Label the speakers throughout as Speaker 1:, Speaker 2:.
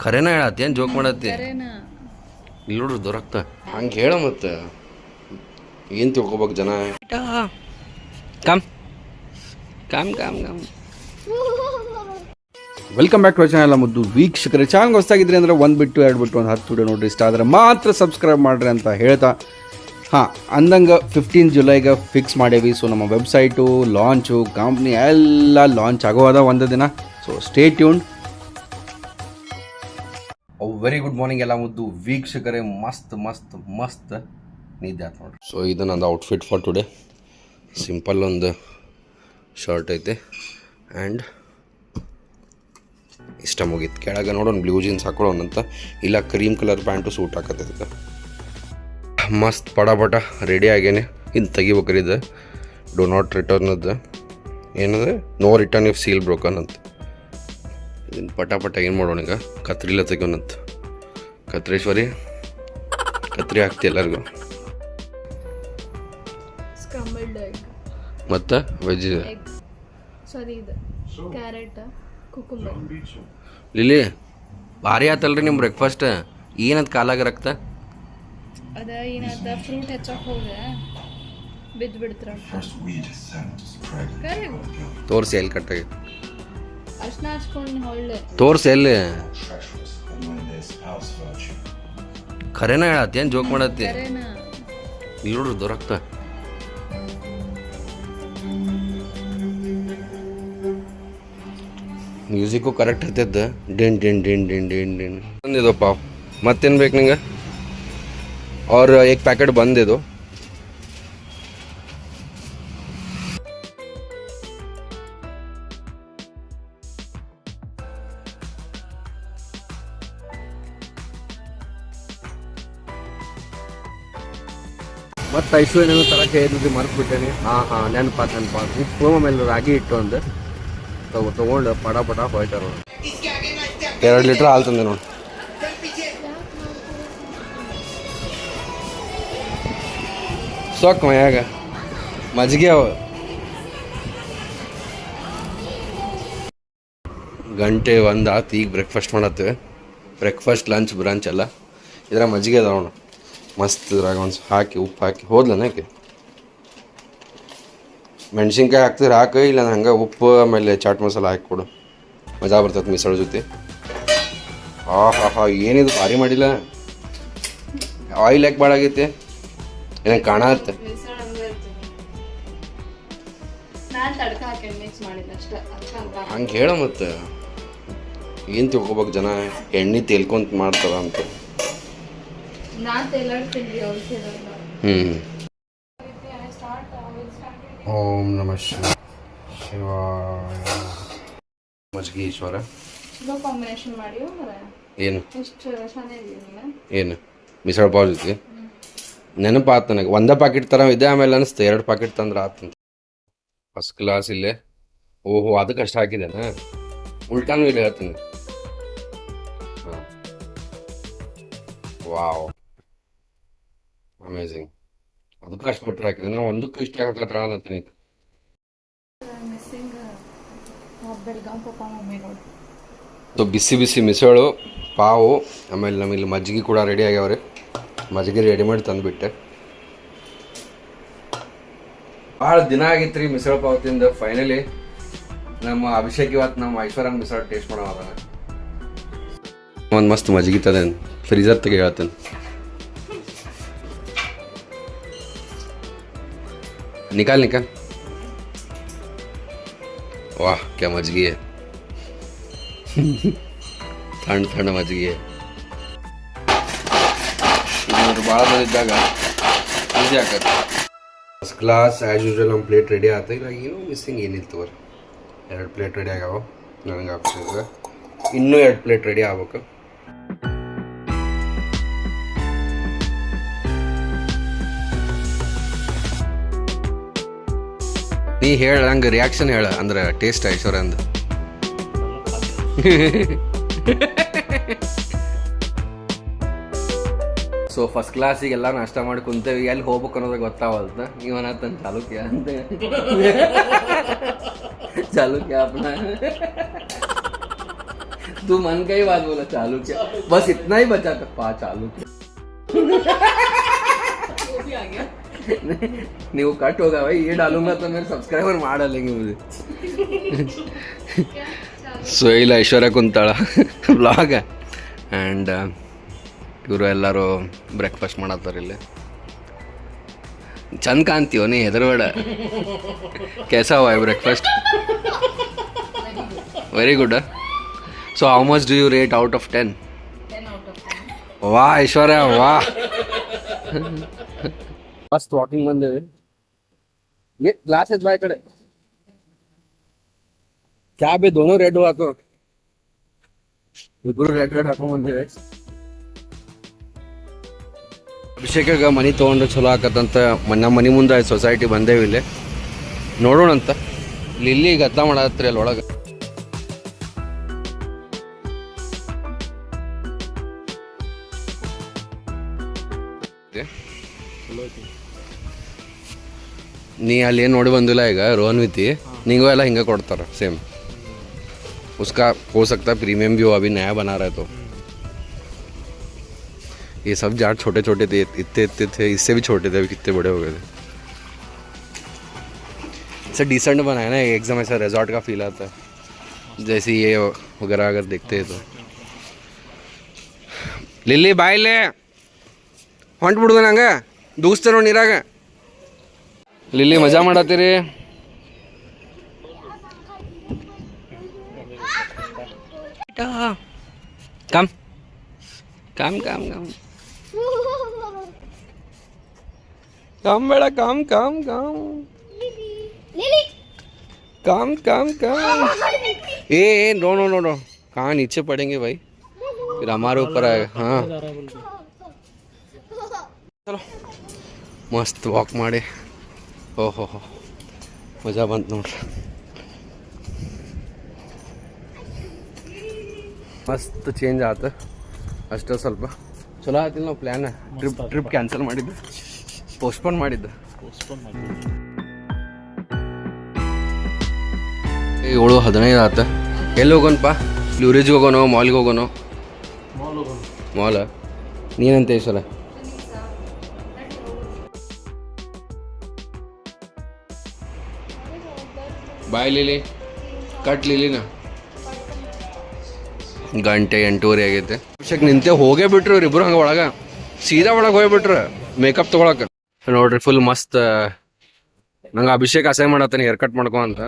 Speaker 1: ಖರೇನ ಹೇಳತ್ತಿ ಏನು ಜೋಕ್ ಮಾಡತ್ತಿ
Speaker 2: ಕರೆನಾ
Speaker 1: ಇಲ್ಲಿ ನೋಡ್ರಿ ದೊರಕ್ತ ಹಂಗೆ ಹೇಳ ಮತ್ತೆ ಏನು ತಿಳ್ಕೊಬೇಕು ಜನ come come come come
Speaker 3: welcome back to channel ಮುದ್ದು ವೀಕ್ಷಕರೇ. ಚಾನಲ್ಗೆ ಹೊಸ್ತಾಗಿದ್ರಿ ಅಂದರೆ ಒಂದು ಬಿಟ್ಟು 2 ಬಿಟ್ಟು 10 ವಿಡಿಯೋ ನೋಡ್ರಿ, ಇಷ್ಟ ಆದರೆ ಮಾತ್ರ ಸಬ್ಸ್ಕ್ರೈಬ್ ಮಾಡಿರಿ ಅಂತ ಹೇಳ್ತಾ ಅಂದಂಗೆ 15 ಜುಲೈಗೆ ಫಿಕ್ಸ್ ಮಾಡೇವಿ. ಸೊ ನಮ್ಮ ವೆಬ್ಸೈಟು ಲಾಂಚು ಕಂಪ್ನಿ ಎಲ್ಲ ಲಾಂಚ್ ಆಗೋದ ಒಂದು ದಿನ. So stay tuned. Very good morning ಎಲ್ಲ ಮುದ್ದು ವೀಕ್ಷಕರೇ. ಮಸ್ತ್ ಮಸ್ತ್ ಮಸ್ತ್ ನಿದ್ದೆ ಆಯ್ತು ನೋಡ್ರಿ.
Speaker 1: ಸೊ ಇದು ನಂದು ಔಟ್ಫಿಟ್ ಫಾರ್ ಟುಡೇ. ಸಿಂಪಲ್ ಒಂದು ಶರ್ಟ್ ಐತೆ ಆ್ಯಂಡ್ ಇಷ್ಟ ಮುಗೀತು. ಕೆಳಗೆ ನೋಡೋಣ ಬ್ಲೂ ಜೀನ್ಸ್ ಹಾಕೊಳ್ಳೋಣಂತ, ಇಲ್ಲ ಕ್ರೀಮ್ ಕಲರ್ ಪ್ಯಾಂಟು ಸೂಟ್ ಹಾಕತ್ತೈತೆ. ಮಸ್ತ್ ಪಟ ರೆಡಿ ಆಗೇನೆ. ಇದು ತೆಗಿಬೇಕ್ರಿ, ಇದು ಡೋ ನಾಟ್ ರಿಟರ್ನದ್ದು ಏನದ, no return if seal broken ಅಂತ. ಇದನ್ನು ಪಟ ಏನು ಮಾಡೋಣ ಈಗ, ಕತ್ರಿಲ್ಲ ತೆಗೋಣಂತ. ಕತ್ರೇಶ್ವರಿ ಕತ್ರಿ ಹಾಕ್ತಿ ಎಲ್ಲರಿಗೂ.
Speaker 2: ಸ್ಕ್ರಾಂಬಲ್ಡ್ ಎಗ್
Speaker 1: ಮತ್ತು ವೆಜ್
Speaker 2: ಸಾರಿ ಇದು ಕ್ಯಾರೆಟ್ ಕುಕುಂಬರ್.
Speaker 1: ಲಿಲಿ ಭಾರಿ ಆತಲ್ರಿ ನಿಮ್ಮ ಬ್ರೇಕ್ಫಾಸ್ಟ್. ಏನಂತ ಕಾಲಾಗ ರಕ್ತ
Speaker 2: ಅದ ಏನಾದ ಫ್ರೂಟ್ ಹೆಚ್ಚಕ್ಕೆ ಹೋಗ ಬಿದ್ದು ಬಿಡ್ತಾರ.
Speaker 1: ತೋರಿಸಿ ಎಲ್ಲಿ ಕಟ್ಟಾಗಿ
Speaker 2: ಅರ್ಶನ ಹಚ್ಕೊಂಡು ಹೊಳ್ಳೆ
Speaker 1: ತೋರಿಸಿ ಎಲ್ಲಿ. ಖರೇನ ಹೇಳತ್ತಿ ಏನು ಜೋಕ್ ಮಾಡತ್ತಿ
Speaker 2: ಕರೆನಾ
Speaker 1: ಇಲ್ಲಿ ನೋಡ್ರಿ ದೊರಕ್ತ. ಮ್ಯೂಸಿಕ್ಕು ಕರೆಕ್ಟ್ ಇರ್ತೈತೆ. ಡಿನ್ ಡಿನ್ ಡಿನ್ ಡಿನ್ ಡಿನ್ ಡಿನ್ ಬಂದಿದ್ದು ಪಾವ್. ಮತ್ತೇನು ಬೇಕು ನಿಂಗೆ? और एक पैकेट बंद दे दो. ಮತ್ತು ಐಸು ಏನೇನೋ ತರಕ್ಕೆ ಹೇಳಿದ್ರಿ ಮರ್ತ್ಬಿಟ್ಟೇನೆ. ಹಾಂ ನೆನಪಾತು. ಉಪ್ಪು ಆಮೇಲೆ ರಾಗಿ ಇಟ್ಟು ಅಂದೆ ತೊಗೊಂಡು ಪಟ ಹೋಯ್ತಾರ. 2 ಲೀಟ್ರ್ ಹಾಲು ತಂದೆ ನೋಡಿ. ಸೊಕ್ಕ ಮನ್ಯಾಗ ಮಜ್ಜಿಗೆ ಅವ. ಗಂಟೆ 1 ಆತು. ಈಗ ಬ್ರೇಕ್ಫಾಸ್ಟ್ ಮಾಡತ್ತೇವೆ. ಬ್ರೇಕ್ಫಾಸ್ಟ್ ಲಂಚ್ ಬ್ರಂಚ್ ಎಲ್ಲ ಇದ್ರಾಗ ಮಜ್ಜಿಗೆ ಅದಾವಣ ಮಸ್ತ್. ಇದ್ರಾಗ ಒಂದು ಹಾಕಿ ಉಪ್ಪು ಹಾಕಿ ಹೋದ್ಲನಕ್ಕೆ ಮೆಣಸಿನ್ಕಾಯಿ ಹಾಕ್ತಿದ್ರೆ ಹಾಕಿ, ಇಲ್ಲ ಹಂಗೆ ಉಪ್ಪು ಆಮೇಲೆ ಚಾಟ್ ಮಸಾಲ ಹಾಕಿ ಕೊಡು, ಮಜಾ ಬರ್ತೈತೆ ಮಿಸಳು ಜೊತೆ. ಏನಿದು ಭಾರಿ ಮಾಡಿಲ್ಲ. ಆಯಿಲ್ ಯಾಕೆ ಭಾಳ ಆಗೈತೆ ಏನ ಕಾಣತ್ತೆ. ಹಂಗೆ ಹೇಳ ಮತ್ತೆ ಏನು ತಿಳ್ಕೊಬೇಕು ಜನ, ಎಣ್ಣೆ ತೇಲ್ಕೊಂತ ಮಾಡ್ತಾರ ಅಂತ. ಓಂ ನಮಃ ಶಿವಾಯ. ಮಜ್ಜಿಗೆ ಈಶ್ವರ ಏನು ಏನು ಮಿಸಳ ಪಾವ್ ಜೊತೆ ನೆನಪಾತು ನನಗೆ. ಒಂದೇ ಪ್ಯಾಕೆಟ್ ಥರ ಇದೆ, ಆಮೇಲೆ ಅನಿಸ್ತು 2 ಪ್ಯಾಕೆಟ್ ತಂದ್ರೆ ಆತಂತ. ಫಸ್ಟ್ ಕ್ಲಾಸ್ ಇಲ್ಲೇ. ಓಹೋ ಅದಕ್ಕೆ ಅಷ್ಟು ಹಾಕಿದ್ದೇನೆ. ಉಲ್ಟಾನು ಇಲ್ಲಿ ಹೇಳ್ತೀನಿ. ಹಾಂ ವಾವ್ ಅಮೇಝಿಂಗ್. ಅದಕ್ಕೆ ಅಷ್ಟು ಬಿಟ್ಟರೆ ಹಾಕಿದೆ. ನಾವು ಒಂದಕ್ಕೂ ಇಷ್ಟ ಹಾಕ್ಲತ್ರ ಅಂತೀನಿ. ಸೊ ಬಿಸಿ ಬಿಸಿ ಮಿಸಳು ಪಾವು, ಆಮೇಲೆ ನಮಗೆ ಮಜ್ಜಿಗೆ ಕೂಡ ರೆಡಿ ಆಗ್ಯಾವ್ರಿ. ಮಜ್ಜಿಗೆ ರೆಡಿ ಮಾಡಿ ತಂದುಬಿಟ್ಟೆ. ಭಾಳ ದಿನ ಆಗಿತ್ತು ರೀ ಮಿಸಳು ಪಾವ್ ತಿಂದು. ಫೈನಲಿ ನಮ್ಮ ಅಭಿಷೇಕ್ ಇವತ್ತು ನಮ್ಮ ಐಶ್ವರ್ಯನ ಮಿಸಳು ಟೇಸ್ಟ್ ಮಾಡೋದ. ಒಂದು ಮಸ್ತ್ ಮಜ್ಜಿಗೆ ತದೇನು ಫ್ರೀಜರ್ ತೆಗೆ ಹೇಳ್ತೇನೆ. ನಿಕಾಲ್ ವಾಹ್ ಕ್ಯಾ ಮಜ್ಜಿಗೆ ಥಂಡ ಮಜ್ಜಿಗೆ. ಇದು ಭಾಳ ಬಂದಿದ್ದಾಗ ಈಸಿ ಆಗತ್ತೆ. ಫಸ್ಟ್ ಕ್ಲಾಸ್ ಆ್ಯಸ್ ಯೂಶ್ವಲ್ ನಮ್ಮ ಪ್ಲೇಟ್ ರೆಡಿ ಆಯ್ತು. ಇಲ್ಲ ಏನೂ ಮಿಸ್ಸಿಂಗ್ ಏನಿಲ್ಲ ತಗೋರಿ. 2 ಪ್ಲೇಟ್ ರೆಡಿ ಆಗ್ಯಾವ. ನನಗೆ ಆಗ್ತದೆ ಇನ್ನೂ 2 ಪ್ಲೇಟ್ ರೆಡಿ ಆಗ್ಬೇಕು. ನೀ ಹೇಳ ಹಂಗೆ ರಿಯಾಕ್ಷನ್ ಹೇಳ, ಅಂದ್ರೆ ಟೇಸ್ಟ್ ಐಶ್ವರ್ಯ ಅಂದ. ಸೊ ಫಸ್ಟ್ ಕ್ಲಾಸಿಗೆ ಎಲ್ಲ ನಾಷ್ಟ ಮಾಡಿ ಕುಂತೇವಿ. ಎಲ್ಲಿ ಹೋಗ್ಬೇಕು ಅನ್ನೋದಾಗ ಗೊತ್ತಾವಲ್ತ. ಇವನತ್ತಂತ ಚಾಲುಕ್ಯ ಅಂತ ಚಾಲುಕ್ಯ ಅಪ್ಪನ
Speaker 3: तू मन का ही बात बोला चालू किया, बस इतना ही बचा था, पा चालू किया।
Speaker 2: वो भी आ गया।
Speaker 3: नहीं वो कट होगा भाई, ये डालूंगा तो मेरे सब्सक्राइबर मार डालेंगे मुझे। ಸೊ ಇಲ್ಲ ಐಶ್ವರ್ಯ ಕುಂತಾಳ ವ್ಲಾಗ್ ಆ್ಯಂಡ್ ಇವರು ಎಲ್ಲರೂ ಬ್ರೇಕ್ಫಾಸ್ಟ್ ಮಾಡತ್ತಾರೆ ಇಲ್ಲಿ. ಚಂದ ಕಾಣ್ತೀವೋ ನೀ ಹೆದರ್ಬೇಡ. कैसा हुआ है breakfast? Very good. So how much do you rate out of 10?
Speaker 2: 10 out of 10.
Speaker 3: वाह ऐश्वर्या वाह. मस्त वॉकिंग ಬಂದೇವೆ. ये ग्लासेस बाय कड़े क्या बे दोनों रेड हुआ तो ಇಬ್ರು ರೆಡ್ ಹಾಕೊಂಡ್ ಬಂದೇವೆ. ಅಭಿಷೇಕಗ ಮನಿ ತೊಗೊಂಡ್ರೆ ಚಲೋ ಆಕತ್ತಂತ ನಮ್ಮ ಮನೆ ಮುಂದೆ ಸೊಸೈಟಿ ಬಂದೇವಿ ಇಲ್ಲಿ ನೋಡೋಣ ಅಂತ. ಇಲ್ಲಿ ಗದ್ದ ಮಾಡತ್ರಿ ಅಲ್ಲಿ ಒಳಗೆ. ನೀ ಅಲ್ಲಿ ಏನು ನೋಡಿ ಬಂದಿಲ್ಲ ಈಗ ರೋಹನ್ವಿತಿ, ನಿಂಗೂ ಎಲ್ಲ ಹಿಂಗೆ ಕೊಡ್ತಾರೆ सेम. उसका हो सकता है प्रीमियम भी हो, अभी नया बना रहा है तो. ये सब जार छोटे छोटे थे, इतने थे, इससे भी छोटे थे, अभी कितने बड़े हो गए थे. ऐसा डिसेंट बनाया ना, एकदम ऐसा रिजॉर्ट का फील आता है जैसे ये वगैरह अगर देखते हैं तो. लिली बाय ले ಹೊಂಟ್ಬಿಡ್ದು ನಂಗೆ ದೂಸ್ತೆ ನೋಡಿ ನೀರಾಗ. ಲಿಲ್ಲಿ ಮಜಾ ಮಾಡತ್ತೀರಿ? ಕಮ್ ಕಮ್ ಕಮ್ ಕಮ್ कम बेटा कम कम कम कम कम कम. ए नो नो नो नो, कहाँ नीचे पड़ेंगे भाई, फिर हमारे ऊपर आएगा. हाँ चलो मस्त वाक माडे. ಓಹೋ ಮಜಾ ಬಂತು ನೋಡ್ರಿ. ಮಸ್ತ್ ಚೇಂಜ್ ಆಯ್ತು ಅಷ್ಟೇ ಸ್ವಲ್ಪ. ಚಲೋ ಆಯ್ತಿಲ್ಲ ನಾವು ಪ್ಲ್ಯಾನ್ ಟ್ರಿಪ್ ಕ್ಯಾನ್ಸಲ್ ಮಾಡಿದ್ದು, ಪೋಸ್ಟ್ಪೋನ್ ಮಾಡಿದ್ದು. 7:15 ಆತ. ಎಲ್ಲಿ ಹೋಗೋಣಪ್ಪ? ಲ್ಯೂರೇಜ್ಗೆ ಹೋಗೋಣ, ಮಾಲ್ಗೆ ಹೋಗೋಣ? ಮಾಲ ನೀನಂತ ಈ ಸಲ? ಬಾಯ್ ಲಿಲಿ ಕಟ್ ಲಿಲಿನ. ಗಂಟೆ 8:30 ಆಗೈತೆ. ಅಭಿಷೇಕ್ ನಿಂತೆ ಹೋಗೇ ಬಿಟ್ರು ಇವ್ರಿಬ್ರು ಹಂಗೆ ಒಳಗೆ, ಸೀದಾ ಒಳಗೆ ಹೋಗ್ಬಿಟ್ರು ಮೇಕಪ್ ತೊಗೊಳಕ್ಕೆ. ನೋಡ್ರಿ ಫುಲ್ ಮಸ್ತ್. ನಂಗೆ ಅಭಿಷೇಕ್ ಅಸಹ್ಯ ಮಾಡತ್ತಾನೆ ಹೇರ್ ಕಟ್ ಮಾಡ್ಕೊ ಅಂತ.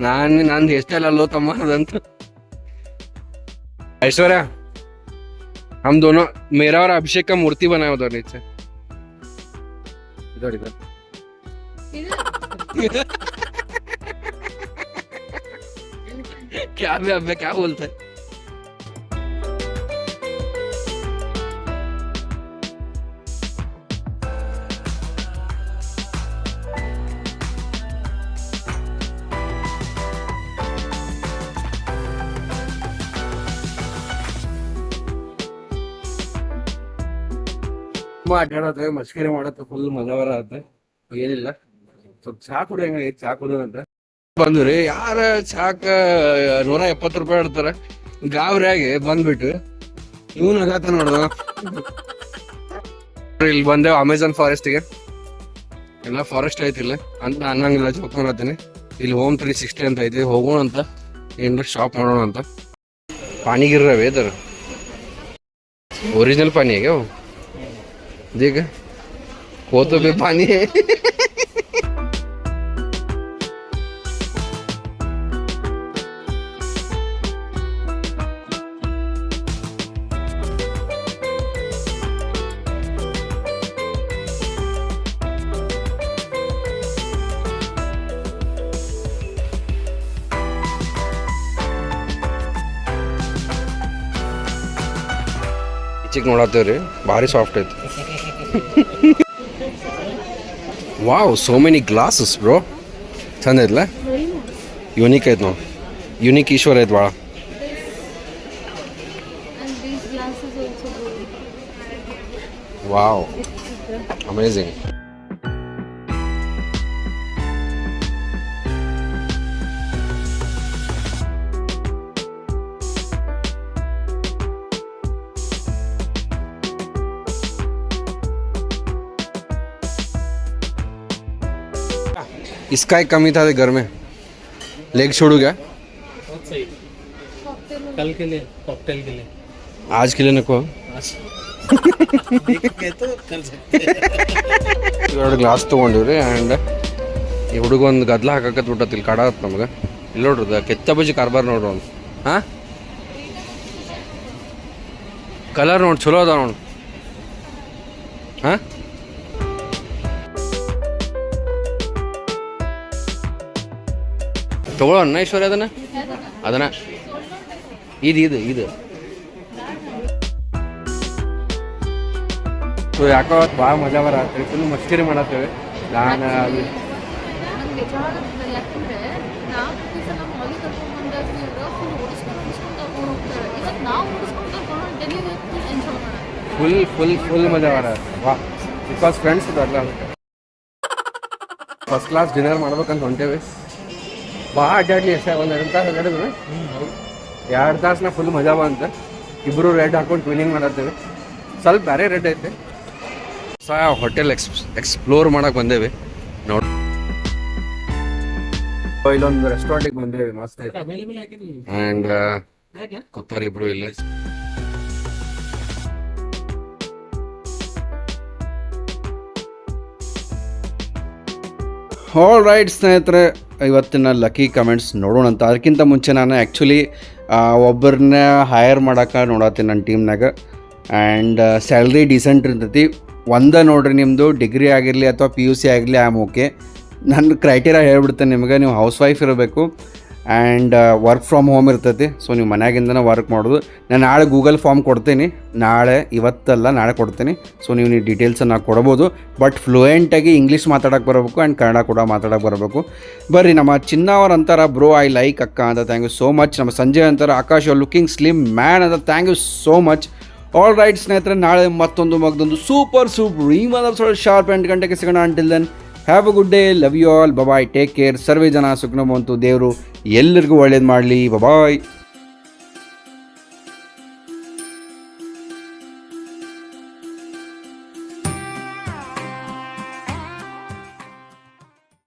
Speaker 3: ನಾನು ಹೇರ್ ಸ್ಟೈಲ್ ಅಲ್ಲೋ ತಮ್ಮ ಅದಂತ. ऐश्वर्या हम दोनों, मेरा और अभिषेक का मूर्ति बनाया उधर नीचे. इधर इधर क्या मैं क्या बोलता है? ಆಟಾಡತ್ತೆ, ಮಸ್ಕರಿ ಮಾಡತ್ತೆ, ಫುಲ್ ಮಜಾ ಬರತ್ತೆ. ಏನಿಲ್ಲ, ಸ್ವಲ್ಪ ಚಾ ಕುಡಿಯಂಗ ಚಾ ಕುಡಿಯೋದಂತ ಬಂದ್ರಿ. ಯಾರ ಚಾಕ 170 ರೂಪಾಯಿ ಇಡ್ತಾರ. ಗಾಬ್ರಿಯಾಗಿ ಬಂದ್ಬಿಟ್ಟು ಇವನ್ ಆಗತ್ತ ನೋಡ್ದ. ಇಲ್ಲಿ ಬಂದೇವ್ ಅಮೆಝಾನ್ ಫಾರೆಸ್ಟ್ಗೆ. ಎಲ್ಲ ಫಾರೆಸ್ಟ್ ಐತಿಲ್ಲ ಅಂತ ಅನ್ನಂಗಿಲ್ಲ, ಚೊಕ್ಕೊಂಡತೀನಿ. ಇಲ್ಲಿ ಹೋಮ್ 360 ಅಂತ ಐತಿ, ಹೋಗೋಣ ಅಂತ ಏನಾರ ಶಾಪ್ ಮಾಡೋಣ ಅಂತ. पानी गिर रहा है इधर, ओरिजिनल पानी है क्या वो? देख वो तो भी पानी है. ಚಿಕ್ಕ ನೋಡತ್ತೇವ್ರಿ, ಭಾರಿ ಸಾಫ್ಟ್ ಐತಿ. Wow, so many glasses bro. ಚಂದ ಐತ್ಲ, ಯುನೀಕ್ ಐತೆ ನಾವು. ಯುನೀಕ್ ಈಶ್ವರ ಐತೆ ಭಾಳ. Wow, amazing.
Speaker 1: इसका एक कमी था घर में लेग छोड़ू क्या
Speaker 4: बहुत सही कल के लिए कॉकटेल के लिए
Speaker 1: आज के लिए नको
Speaker 4: तो कर सकते
Speaker 1: ಎರಡು ಗ್ಲಾಸ್ ತೊಗೊಂಡಿವ್ರಿ ಆ್ಯಂಡ್ ಈ ಹುಡುಗ ಒಂದು ಗದ್ಲ ಹಾಕಕ್ಕೆ ಬಿಟ್ಟತ್ ಇಲ್ಲಿ ಕಾಡತ್ ನಮ್ಗೆ ಇಲ್ಲಿ ನೋಡ್ರಿ ಕೆತ್ತ ಬಜ್ಜಿ ಕಾರ್ಬಾರ್ ನೋಡ್ರಿ ಅವ್ನು ಹಾಂ ಕಲರ್ ನೋಡಿ ಚಲೋ ಅದ ನೋಡಿ ಹಾಂ ತಗೊಳ್ಳೋಣ ಐಶ್ವರ್ಯ ಅದನ್ನ ಇದು ಸೊ ಯಾಕೋ ಭಾಳ ಮಜಾ ಬರತ್ರಿ ಫುಲ್ ಮಸ್ಕರಿ ಮಾಡತ್ತೇವೆ ನಾನು ಅದು
Speaker 2: ನಂಗೆ ಬೇಜಾರಾಗ್ತದೆ ಯಾಕಂದ್ರೆ ನಾವು ಸಲ ಮಾಲಿ ಕರ್ಕೊಂಡು ಬಂದಾಗ ಇವರು ಫುಲ್ ಓಡಿಸ್ಕೊಂಡು ಕರ್ಕೊಂಡು ಹೋಗ್ತಾರೆ ಇವತ್ತು ನಾವು ಓಡಿಸ್ಕೊಂಡು ಕರ್ಕೊಂಡು ಡೆಲ್ಲಿ ಫುಲ್ ಎಂಜಾಯ್ ಮಾಡೋಣ
Speaker 1: ಫುಲ್ ಮಜಾ ಬರತ್ತೆ ವಾ ಬಿಕಾಸ್ ಫ್ರೆಂಡ್ಸ್ ಇದಾರಲ್ಲ ಅದಕ್ಕೆ ಫಸ್ಟ್ ಕ್ಲಾಸ್ ಡಿನ್ನರ್ ಮಾಡ್ಬೇಕಂತ ಹೊಂಟೇವಿ ಭಾಳ ಅಡ್ಡಾಡ್ಲಿ ಅಷ್ಟೇ ಒಂದು 2 ತಾಸು ಅಡ್ಡಾಡಿದ್ರು 2 ತಾಸನ್ನ ಫುಲ್ ಮಜಾ ಬಂತ ಇಬ್ಬರು ರೆಡ್ ಹಾಕೊಂಡು ಟ್ವಿನಿಂಗ್ ಮಾಡತ್ತೇವೆ ಸ್ವಲ್ಪ ಬೇರೆ ರೆಡ್ ಐತೆ ಸೊ ಹೋಟೆಲ್ ಎಕ್ಸ್ಪ್ಲೋರ್ ಮಾಡಕ್ಕೆ ಬಂದೇವಿ ನೋಡಿ ಇಲ್ಲೊಂದು ರೆಸ್ಟೋರೆಂಟಿಗೆ ಬಂದೇವಿ ಮಸ್ತ್ ಐತೆ
Speaker 4: अवेलेबल है कि नहीं
Speaker 1: ಆ್ಯಂಡ್
Speaker 4: है क्या
Speaker 1: ಕೂತಾರ ಇಬ್ರು ಇಲ್ಲ
Speaker 3: ಆಲ್ ರೈಟ್ ಸ್ನೇಹಿತರೆ, ಇವತ್ತಿನ ಲಕ್ಕಿ ಕಮೆಂಟ್ಸ್ ನೋಡೋಣ ಅಂತ. ಅದಕ್ಕಿಂತ ಮುಂಚೆ ನಾನು ಆ್ಯಕ್ಚುಲಿ ಒಬ್ಬರನ್ನ ಹೈಯರ್ ಮಾಡೋಕೆ ನೋಡತ್ತೀನಿ ನನ್ನ ಟೀಮ್ನಾಗ. ಆ್ಯಂಡ್ ಸ್ಯಾಲ್ರಿ ಡೀಸೆಂಟ್ ಇರ್ತೈತಿ. ನೋಡ್ರಿ ನಿಮ್ಮದು ಡಿಗ್ರಿ ಆಗಿರಲಿ ಅಥವಾ PUC ಆಗಲಿ ಐ ಆಮ್ ಓಕೆ. ನನ್ನ ಕ್ರೈಟೀರಿಯಾ ಹೇಳ್ಬಿಡ್ತೇನೆ ನಿಮಗೆ, ನೀವು ಹೌಸ್ ವೈಫ್ ಇರಬೇಕು ಆ್ಯಂಡ್ ವರ್ಕ್ ಫ್ರಮ್ ಹೋಮ್ ಇರ್ತೈತಿ. ಸೊ ನೀವು ಮನ್ಯಾಗಿಂದನೇ ವರ್ಕ್ ಮಾಡೋದು. ನಾನು ನಾಳೆ ಗೂಗಲ್ ಫಾರ್ಮ್ ಕೊಡ್ತೀನಿ, ಇವತ್ತಲ್ಲ ನಾಳೆ ಕೊಡ್ತೀನಿ. ಸೊ ನೀವು ಡೀಟೇಲ್ಸನ್ನು ಕೊಡ್ಬೋದು. ಬಟ್ ಫ್ಲೂಯೆಂಟಾಗಿ ಇಂಗ್ಲೀಷ್ ಮಾತಾಡೋಕೆ ಬರಬೇಕು ಆ್ಯಂಡ್ ಕನ್ನಡ ಕೂಡ ಮಾತಾಡೋಕೆ ಬರಬೇಕು. ಬರ್ರಿ, ನಮ್ಮ ಚಿನ್ನ ಅವ್ರು ಅಂತಾರ ಬ್ರೋ ಐ ಲೈಕ್ ಅಕ್ಕ ಅಂತ, ಥ್ಯಾಂಕ್ ಯು ಸೋ ಮಚ್. ನಮ್ಮ ಸಂಜಯ್ ಅಂತಾರ Akash you looking slim man ಅಂತ, thank you so much. All right ಸ್ನೇಹಿತರೆ, ನಾಳೆ ಮತ್ತೊಂದು ಸೂಪರ್ ಶಾರ್ಪ್ 8 ಗಂಟೆಗೆ ಸಿಗೋಣ. Until then have a good day, love you all, bye, take care. ಸರ್ವೇ ಜನ ಸುಖನೋ ಬಂತು, ದೇವರು ಎಲ್ಲರಿಗೂ ಒಳ್ಳೇದು ಮಾಡಲಿ. ಬಾಯ್.